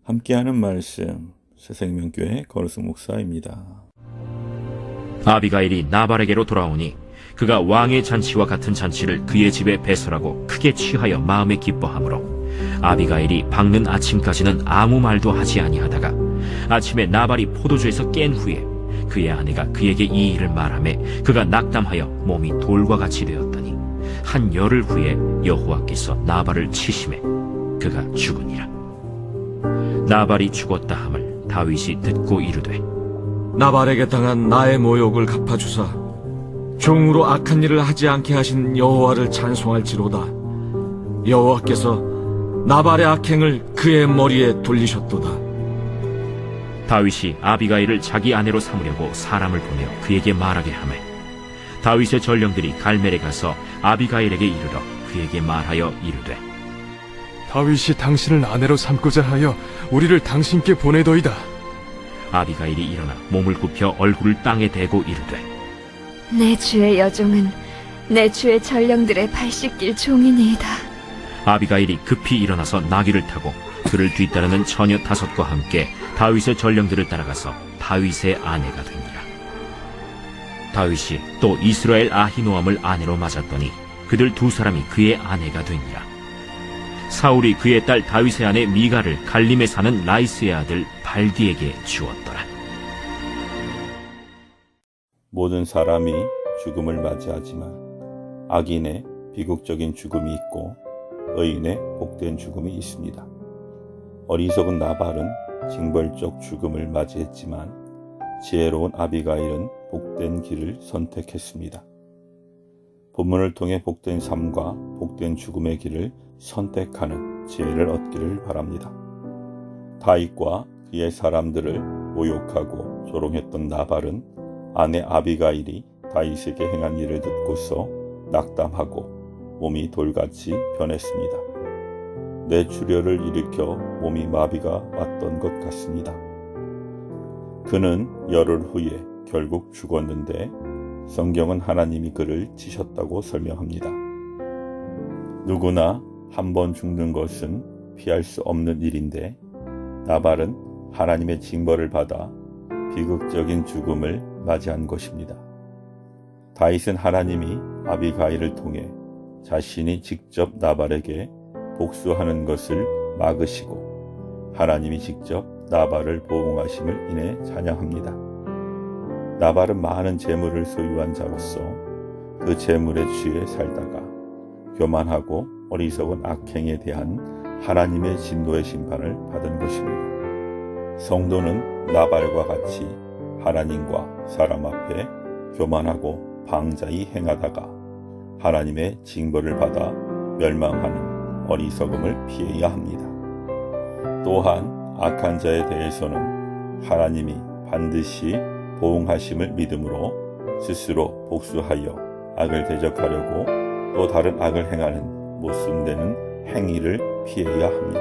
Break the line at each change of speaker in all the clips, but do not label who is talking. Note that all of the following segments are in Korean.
함께하는 말씀 새생명교회 거루승 목사입니다.
아비가일이 나발에게로 돌아오니 그가 왕의 잔치와 같은 잔치를 그의 집에 배설하고 크게 취하여 마음에 기뻐하므로 아비가일이 밝는 아침까지는 아무 말도 하지 아니하다가 아침에 나발이 포도주에서 깬 후에 그의 아내가 그에게 이 일을 말하매 그가 낙담하여 몸이 돌과 같이 되었더니 한 열흘 후에 여호와께서 나발을 치심해 그가 죽으니라. 나발이 죽었다 함을 다윗이 듣고 이르되
나발에게 당한 나의 모욕을 갚아주사 종으로 악한 일을 하지 않게 하신 여호와를 찬송할지로다. 여호와께서 나발의 악행을 그의 머리에 돌리셨도다.
다윗이 아비가일을 자기 아내로 삼으려고 사람을 보내어 그에게 말하게 하매 다윗의 전령들이 갈멜에 가서 아비가일에게 이르러 그에게 말하여 이르되
다윗이 당신을 아내로 삼고자 하여 우리를 당신께 보내더이다.
아비가일이 일어나 몸을 굽혀 얼굴을 땅에 대고 이르되
내 주의 여종은 내 주의 전령들의 발 씻길 종이니이다.
아비가일이 급히 일어나서 나귀를 타고 그를 뒤따르는 처녀 5과 함께 다윗의 전령들을 따라가서 다윗의 아내가 되니라. 다윗이 또 이스라엘 아히노암을 아내로 맞았더니 그들 2사람이 그의 아내가 되니라. 사울이 그의 딸 다윗의 아내 미가를 갈림에 사는 라이스의 아들 발디에게 주었더라.
모든 사람이 죽음을 맞이하지만 악인의 비극적인 죽음이 있고 의인의 복된 죽음이 있습니다. 어리석은 나발은 징벌적 죽음을 맞이했지만 지혜로운 아비가일은 복된 길을 선택했습니다. 본문을 통해 복된 삶과 복된 죽음의 길을 선택하는 지혜를 얻기를 바랍니다. 다윗과 그의 사람들을 모욕하고 조롱했던 나발은 아내 아비가일이 다윗에게 행한 일을 듣고서 낙담하고 몸이 돌같이 변했습니다. 뇌출혈을 일으켜 몸이 마비가 왔던 것 같습니다. 그는 열흘 후에 결국 죽었는데 성경은 하나님이 그를 치셨다고 설명합니다. 누구나 한 번 죽는 것은 피할 수 없는 일인데 나발은 하나님의 징벌을 받아 비극적인 죽음을 맞이한 것입니다. 다윗은 하나님이 아비가일을 통해 자신이 직접 나발에게 복수하는 것을 막으시고 하나님이 직접 나발을 보응하심을 인해 찬양합니다. 나발은 많은 재물을 소유한 자로서 그 재물에 취해 살다가 교만하고 어리석은 악행에 대한 하나님의 진노의 심판을 받은 것입니다. 성도는 나발과 같이 하나님과 사람 앞에 교만하고 방자히 행하다가 하나님의 징벌을 받아 멸망하는 어리석음을 피해야 합니다. 또한 악한 자에 대해서는 하나님이 반드시 보응하심을 믿음으로 스스로 복수하여 악을 대적하려고 또 다른 악을 행하는 모순되는 행위를 피해야 합니다.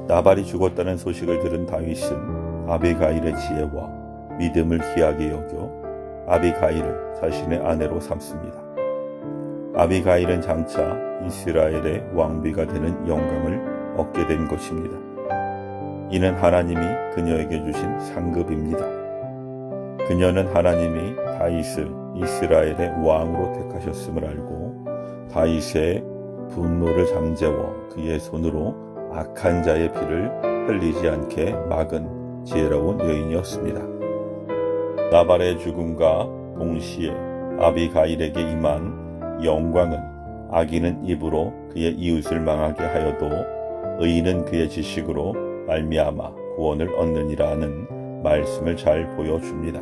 나발이 죽었다는 소식을 들은 다윗은 아비가일의 지혜와 믿음을 귀하게 여겨 아비가일을 자신의 아내로 삼습니다. 아비가일은 장차 이스라엘의 왕비가 되는 영광을 얻게 된 것입니다. 이는 하나님이 그녀에게 주신 상급입니다. 그녀는 하나님이 다윗을 이스라엘의 왕으로 택하셨음을 알고 다윗의 분노를 잠재워 그의 손으로 악한 자의 피를 흘리지 않게 막은 지혜로운 여인이었습니다. 나발의 죽음과 동시에 아비가일에게 임한 영광은 악인은 입으로 그의 이웃을 망하게 하여도 의인은 그의 지식으로 말미암아 구원을 얻느니라는 말씀을 잘 보여줍니다.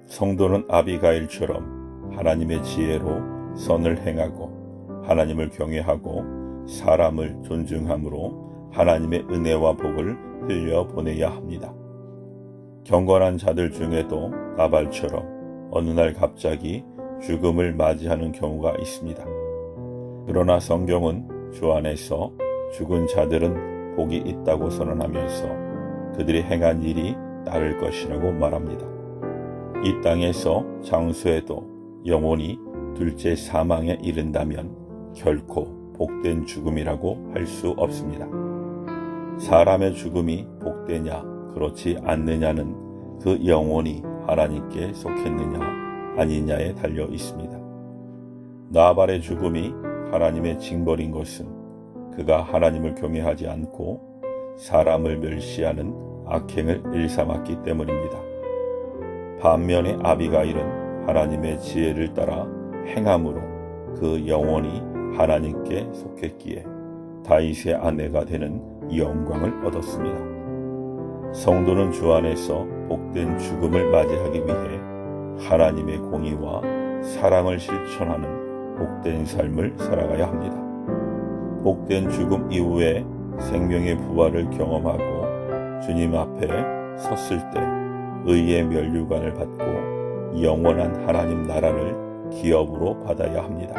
성도는 아비가일처럼 하나님의 지혜로 선을 행하고 하나님을 경외하고 사람을 존중함으로 하나님의 은혜와 복을 흘려보내야 합니다. 경건한 자들 중에도 나발처럼 어느 날 갑자기 죽음을 맞이하는 경우가 있습니다. 그러나 성경은 주 안에서 죽은 자들은 복이 있다고 선언하면서 그들이 행한 일이 따를 것이라고 말합니다. 이 땅에서 장수해도 영혼이 둘째 사망에 이른다면 결코 복된 죽음이라고 할 수 없습니다. 사람의 죽음이 복되냐 그렇지 않느냐는 그 영혼이 하나님께 속했느냐 아니냐에 달려 있습니다. 나발의 죽음이 하나님의 징벌인 것은 그가 하나님을 경외하지 않고 사람을 멸시하는 악행을 일삼았기 때문입니다. 반면에 아비가일은 하나님의 지혜를 따라 행함으로 그 영혼이 하나님께 속했기에 다윗의 아내가 되는 영광을 얻었습니다. 성도는 주 안에서 복된 죽음을 맞이하기 위해 하나님의 공의와 사랑을 실천하는 복된 삶을 살아가야 합니다. 복된 죽음 이후에 생명의 부활을 경험하고 주님 앞에 섰을 때 의의 면류관을 받고 영원한 하나님 나라를 기업으로 받아야 합니다.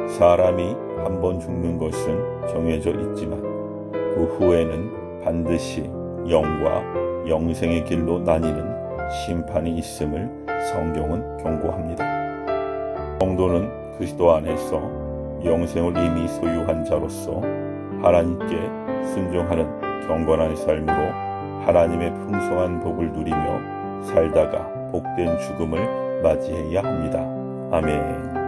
사람이 한 번 죽는 것은 정해져 있지만 그 후에는 반드시 영과 영생의 길로 나뉘는 심판이 있음을 성경은 경고합니다. 성도는 그리스도 안에서 영생을 이미 소유한 자로서 하나님께 순종하는 경건한 삶으로 하나님의 풍성한 복을 누리며 살다가 복된 죽음을 맞이해야 합니다. 아멘.